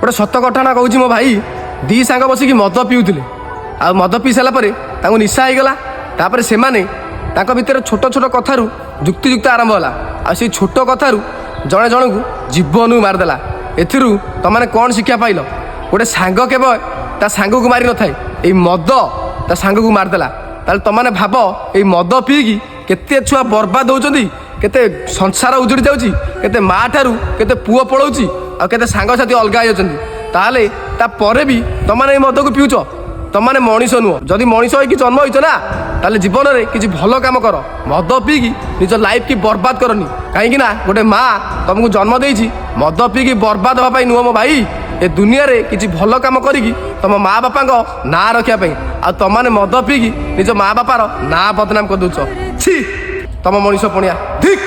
गोटे सत घटना कहूँ मो भाई दी सांग बसिकी मद पिउथिले आ मद पी सारा पर निशा होगला तापर से भितर छोट छोट कथारू जुक्तियुक्त आरंभ होला आ से छोट कथारू जड़े जन को जीवन मारिदेला एथिरू तमाने कौन शिक्षा पाइल गोटे सांग केवल ता सांग को मारि न थाए ये मद ता सांग को मारिदेला ताले तमाने भाव ये मद पीकी केते छुआ बर्बाद होउचंदी केते संसार उजुड़ी जाउची केते माँ ठारू केते पुओ पळौची आ केते सांग साथी अलगा होइचंदी ताले ता परे भी तमाने मद को पिउच तमाने मनीष नुह जदि मनीष होइकी जन्म होइच ना ताले जीवन में किसी भल काम कर मद पीकी निज लाइफ की बर्बाद करनी कहीं ना गोटे माँ तुमको जन्म देइछि मद पीकी बर्बाद होगा नुह मो भाई ए दुनिया रे किसी भल काम करी तुम माँ बापा ना रखापी आ तमाने मद पीकी निज माँ बापार ना बदनाम कर दौच छी तुम मनीष पणिया ठीक।